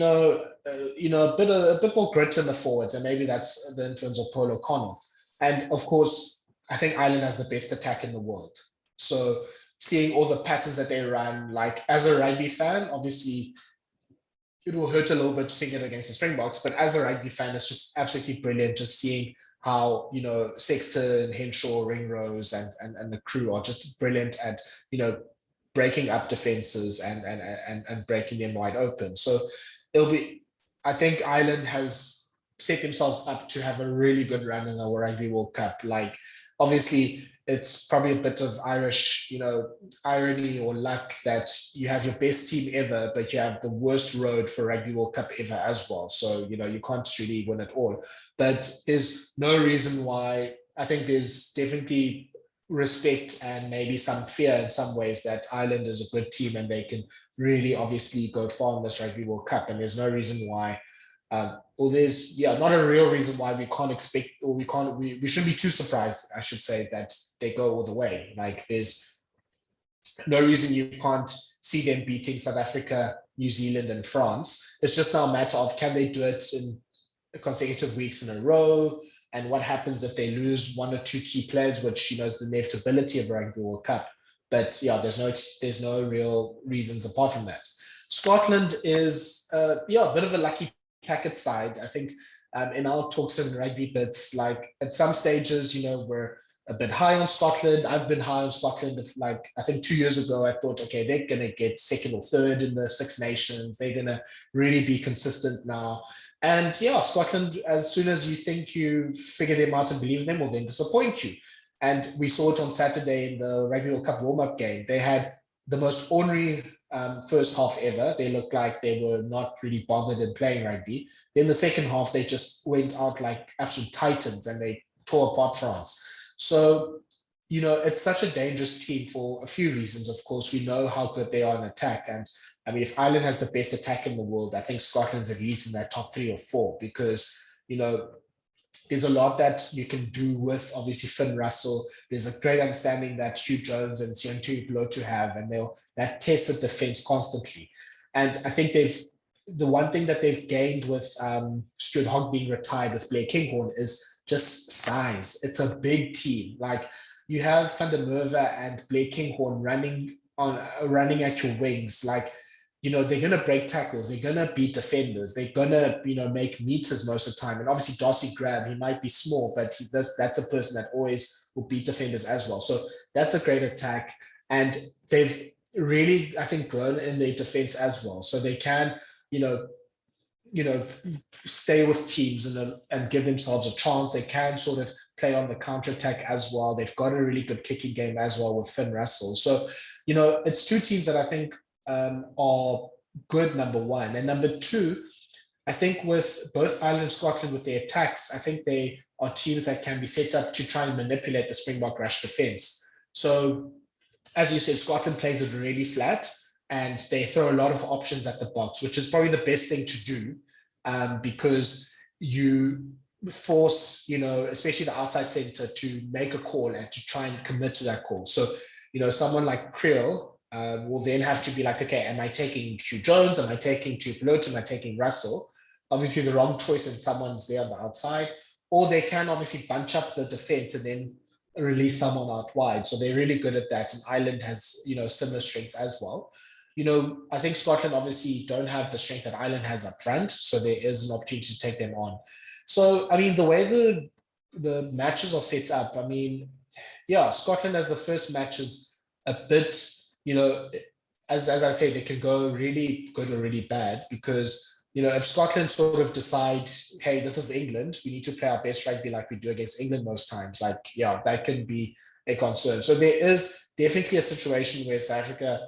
bit more grit in the forwards, and maybe that's the influence of Paul O'Connell. And of course, I think Ireland has the best attack in the world. So seeing all the patterns that they run, like as a rugby fan, obviously it will hurt a little bit seeing it against the Springboks, but as a rugby fan, it's just absolutely brilliant just seeing how, Sexton, Henshaw, Ringrose, and the crew are just brilliant at, breaking up defenses and breaking them wide open. So I think Ireland has set themselves up to have a really good run in the Rugby World Cup. Like, obviously, it's probably a bit of Irish, irony or luck that you have your best team ever, but you have the worst road for Rugby World Cup ever as well. So, you can't really win it all. But there's no reason why. I think there's definitely respect and maybe some fear in some ways that Ireland is a good team and they can really obviously go far in this Rugby World Cup. And there's no reason why. There's not a real reason why we can't expect, or we shouldn't be too surprised, I should say, that they go all the way. Like, there's no reason you can't see them beating South Africa, New Zealand, and France. It's just now a matter of, can they do it in consecutive weeks in a row? And what happens if they lose one or two key players, which, is the inevitability of a Rugby World Cup. But there's no real reasons apart from that. Scotland is a bit of a lucky packet side. I think in our talks in RugbyBits, like at some stages, we're a bit high on Scotland. I've been high on Scotland. I think 2 years ago, I thought, okay, they're going to get second or third in the Six Nations. They're going to really be consistent now. And Scotland, as soon as you think you figure them out and believe them, will then disappoint you. And we saw it on Saturday in the Rugby World Cup warm-up game. They had the most ornery first half ever. They looked like they were not really bothered in playing rugby. Then the second half, they just went out like absolute titans and they tore apart France. So, it's such a dangerous team for a few reasons. Of course, we know how good they are in attack. And I mean, if Ireland has the best attack in the world, I think Scotland's at least in that top 3 or 4, because, there's a lot that you can do with obviously Finn Russell. There's a great understanding that Hugh Jones and Sean Tuipulotu have, and that tests the defense constantly. And I think the one thing that they've gained with Stuart Hogg being retired with Blair Kinghorn is just size. It's a big team. Like, you have Van der Merwe and Blair Kinghorn running at your wings. Like, they're going to break tackles. They're going to beat defenders. They're going to, make meters most of the time. And obviously, Darcy Graham, he might be small, but that's a person that always will beat defenders as well. So that's a great attack. And they've really, I think, grown in their defense as well. So they can, stay with teams and give themselves a chance. They can sort of play on the counter-attack as well. They've got a really good kicking game as well with Finn Russell. So, it's two teams that I think are good, number one. And number two, I think with both Ireland and Scotland with their attacks, I think they are teams that can be set up to try and manipulate the Springbok rush defense. So, as you said, Scotland plays it really flat and they throw a lot of options at the box, which is probably the best thing to do because you force, especially the outside center to make a call and to try and commit to that call. So, someone like Creel will then have to be like, okay, am I taking Hugh Jones? Am I taking Tuipulotu? Am I taking Russell? Obviously, the wrong choice and someone's there on the outside. Or they can obviously bunch up the defense and then release someone out wide. So they're really good at that. And Ireland has, similar strengths as well. I think Scotland obviously don't have the strength that Ireland has up front. So there is an opportunity to take them on. So, I mean, the way the matches are set up, I mean, Scotland as the first match is a bit, as I say, they can go really good or really bad because if Scotland sort of decide, hey, this is England, we need to play our best rugby like we do against England most times, like, yeah, that can be a concern. So there is definitely a situation where South Africa,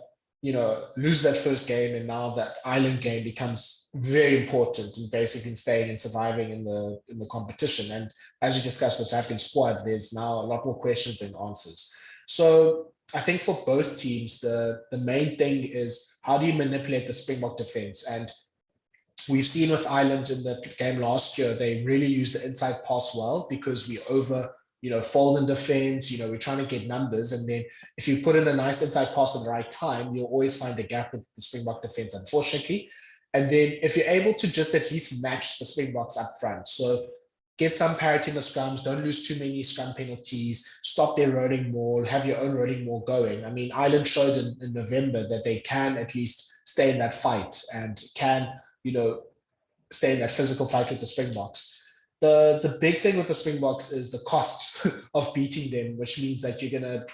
lose that first game, and now that Ireland game becomes very important in basically staying and surviving in the competition. And as we discussed with South African squad, there's now a lot more questions than answers. So I think for both teams, the main thing is, how do you manipulate the Springbok defense? And we've seen with Ireland in the game last year, they really used the inside pass well, because we fold in defense, we're trying to get numbers. And then if you put in a nice inside pass at the right time, you'll always find a gap with the Springbok defense, unfortunately. And then if you're able to just at least match the Springboks up front, so get some parity in the scrums, don't lose too many scrum penalties, stop their rolling maul, have your own rolling maul going. I mean, Ireland showed in November that they can at least stay in that fight and can, stay in that physical fight with the Springboks. The big thing with the Springboks is the cost of beating them, which means that you're going to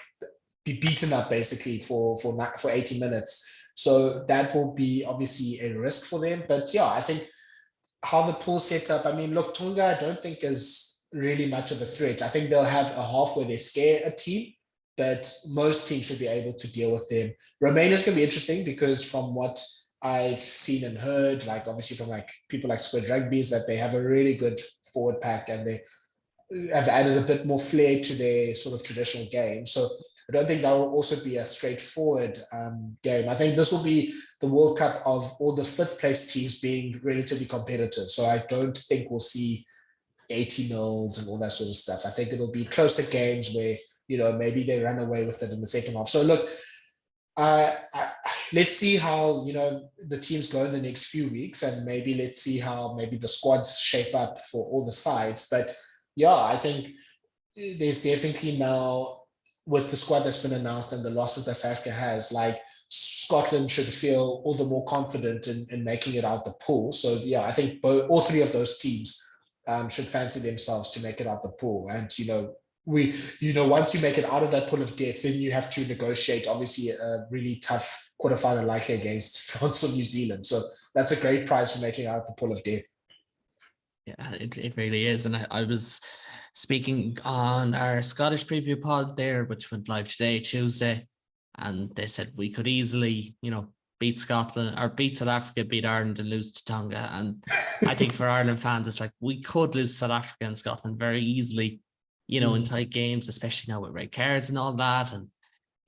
be beaten up basically for 80 minutes. So that will be obviously a risk for them. But yeah, I think how the pool set up, I mean, look, Tonga, I don't think is really much of a threat. I think they'll have a half where they scare a team, but most teams should be able to deal with them. Romania is going to be interesting, because from what I've seen and heard, like obviously from like people like Squid Rugby, is that they have a really good forward pack, and they have added a bit more flair to their sort of traditional game. So I don't think that will also be a straightforward game. I think this will be the World Cup of all the fifth place teams being relatively competitive. So I don't think we'll see 80-0s and all that sort of stuff. I think it'll be closer games where, maybe they run away with it in the second half. So look, let's see how, the teams go in the next few weeks, and maybe let's see how maybe the squads shape up for all the sides. But yeah, I think there's definitely now, with the squad that's been announced and the losses that South Africa has, like Scotland should feel all the more confident in making it out the pool. So yeah, I think all three of those teams should fancy themselves to make it out the pool. And once you make it out of that pool of death, then you have to negotiate obviously a really tough quarterfinal likely against France or New Zealand. So that's a great prize for making out the pool of death. Yeah, it really is. And I was speaking on our Scottish preview pod there, which went live today, Tuesday, and they said we could easily, beat Scotland or beat South Africa, beat Ireland, and lose to Tonga. And I think for Ireland fans, it's like we could lose South Africa and Scotland very easily, in tight games, especially now with red cards and all that. And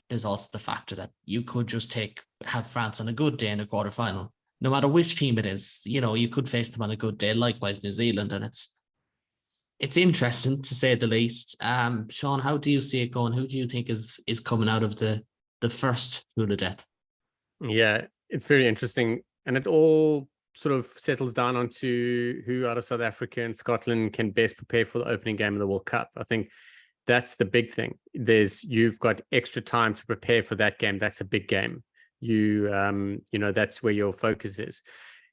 there's also the factor that you could just have France on a good day in a quarterfinal, no matter which team it is. You could face them on a good day, likewise New Zealand, and it's interesting to say the least. Shaun, how do you see it going? Who do you think is coming out of the first pool of death? Yeah, it's very interesting, and it all sort of settles down onto who out of South Africa and Scotland can best prepare for the opening game of the World Cup. I think that's the big thing. You've got extra time to prepare for that game. That's a big game. That's where your focus is.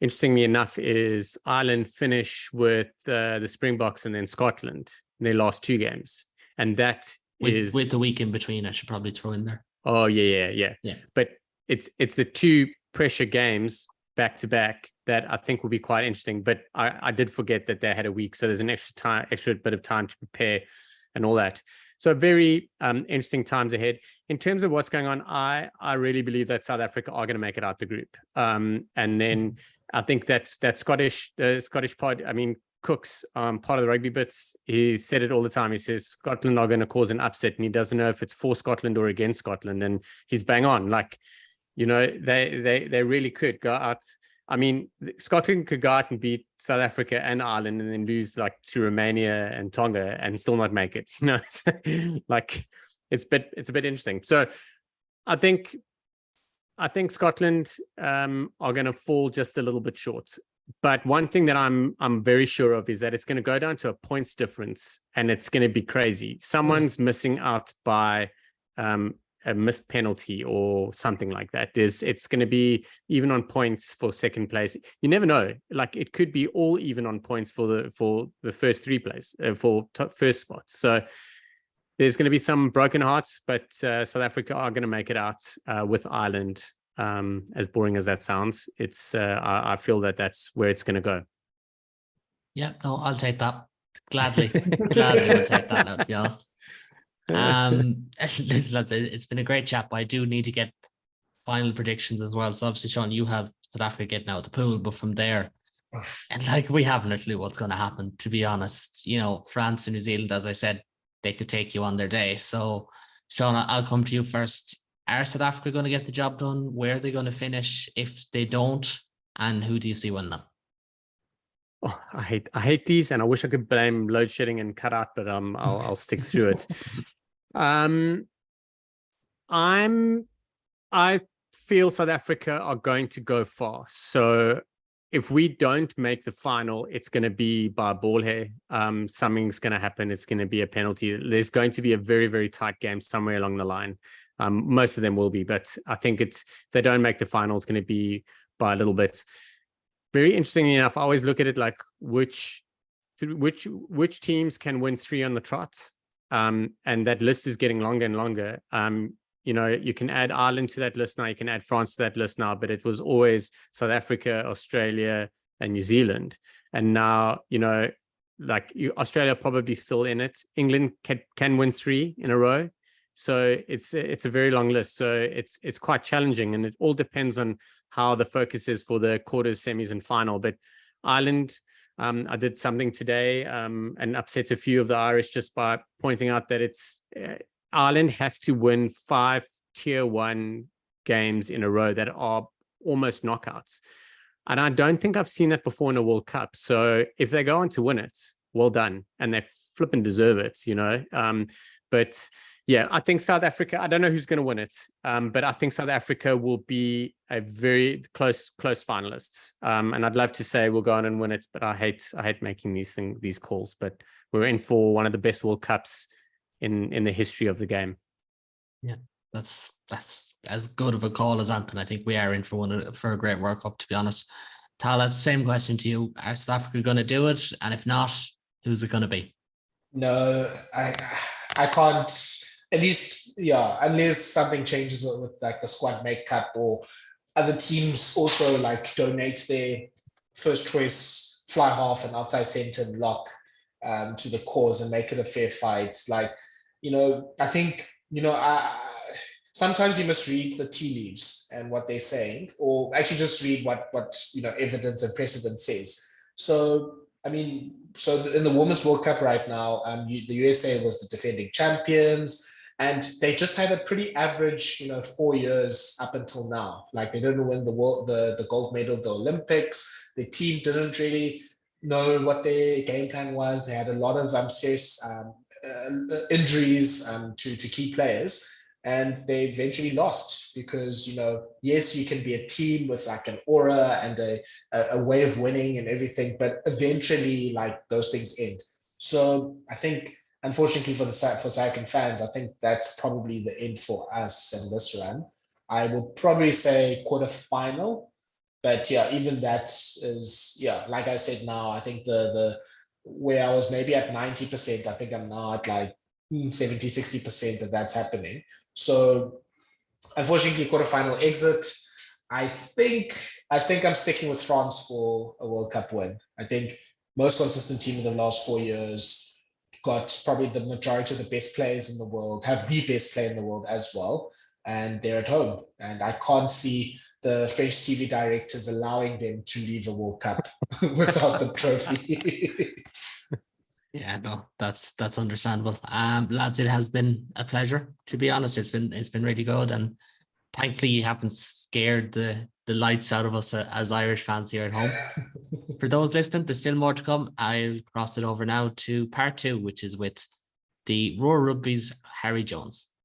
Interestingly enough, is Ireland finish with the Springboks and then Scotland in their last two games, and that is with the week in between. I should probably throw in there. Oh yeah. But it's the two pressure games back to back that I think will be quite interesting. But I did forget that they had a week, so there's an extra bit of time to prepare and all that. So very interesting times ahead. In terms of what's going on, I really believe that South Africa are going to make it out the group. And then I think that Scottish pod, I mean, Cook's part of the RugbyBits, he said it all the time. He says Scotland are going to cause an upset, and he doesn't know if it's for Scotland or against Scotland. And he's bang on. Like, they really could go out. I mean, Scotland could go out and beat South Africa and Ireland and then lose like to Romania and Tonga and still not make it. Like it's a bit interesting. So I think Scotland are going to fall just a little bit short. But one thing that I'm very sure of is that it's going to go down to a points difference, and it's going to be crazy. Someone's missing out by a missed penalty or something like that. It's going to be even on points for second place. You never know. Like it could be all even on points for the first three place for first spots. So there's going to be some broken hearts, but South Africa are going to make it out with Ireland As boring as that sounds, it's I feel that that's where it's going to go. Yeah, no, I'll take that gladly. Gladly, we'll take that now, to be honest. Listen, lads, it's been a great chat, but I do need to get final predictions as well. So obviously, Shaun, you have South Africa getting out of the pool, but from there, and like we haven't a clue what's going to happen, to be honest. You know, France and New Zealand, as I said, they could take you on their day. So, Shaun, I'll come to you first. Are South Africa going to get the job done? Where are they going to finish if they don't? And who do you see winning them? Oh, I hate these, and I wish I could blame load shedding and cut out, but I'll stick through it. I feel South Africa are going to go far. So if we don't make the final, it's going to be by ball hair. Something's going to happen. It's going to be a penalty. There's going to be a very, very tight game somewhere along the line. Most of them will be, but I think if they don't make the final, it's going to be by a little bit. Very interestingly enough, I always look at it like which teams can win 3 on the trot. And that list is getting longer and longer. You know, you can add Ireland to that list now, you can add France to that list now, but it was always South Africa, Australia, and New Zealand. And now, you know, like Australia probably still in it. England can win 3 in a row. So it's a very long list. So it's quite challenging, and it all depends on how the focus is for the quarters, semis, and final. But Ireland, I did something today and upset a few of the Irish just by pointing out that Ireland have to win 5 tier 1 games in a row that are almost knockouts. And I don't think I've seen that before in a World Cup. So if they go on to win it, well done. And they flipping deserve it, you know. But yeah, I think South Africa, I don't know who's going to win it, but I think South Africa will be a very close finalists. And I'd love to say we'll go on and win it, but I hate making these calls. But we're in for one of the best World Cups in the history of the game. Yeah, that's as good of a call as Anton. I think we are in for a great World Cup, to be honest. Thala, same question to you. Are South Africa going to do it? And if not, who's it going to be? No, I can't. At least, yeah, unless something changes with like the squad makeup or other teams also like donate their first choice fly half and outside centre lock to the cause and make it a fair fight. Like, you know, I think, you know, sometimes you must read the tea leaves and what they're saying, or actually just read what you know, evidence and precedent says. So, I mean, so in the Women's World Cup right now, the USA was the defending champions. And they just had a pretty average, you know, 4 years up until now. Like they didn't win the gold medal at the Olympics. The team didn't really know what their game plan was. They had a lot of serious injuries to key players, and they eventually lost because, you know, yes, you can be a team with like an aura and a way of winning and everything, but eventually like those things end. So I think, unfortunately for South African fans, I think that's probably the end for us in this run. I would probably say quarterfinal, but yeah, even that is, yeah, like I said now, I think the where I was maybe at 90%, I think I'm now at like 70, 60% that's happening. So unfortunately, quarterfinal exit. I think I'm sticking with France for a World Cup win. I think most consistent team in the last 4 years, got probably the majority of the best players in the world, have the best player in the world as well, and they're at home. And I can't see the French TV directors allowing them to leave a World Cup without the trophy. Yeah, no, that's understandable. Lads, it has been a pleasure. To be honest, it's been really good, and thankfully you haven't scared the lights out of us as Irish fans here at home. For those listening, there's still more to come. I'll cross it over now to part 2, which is with the Roar Rugby's Harry Jones.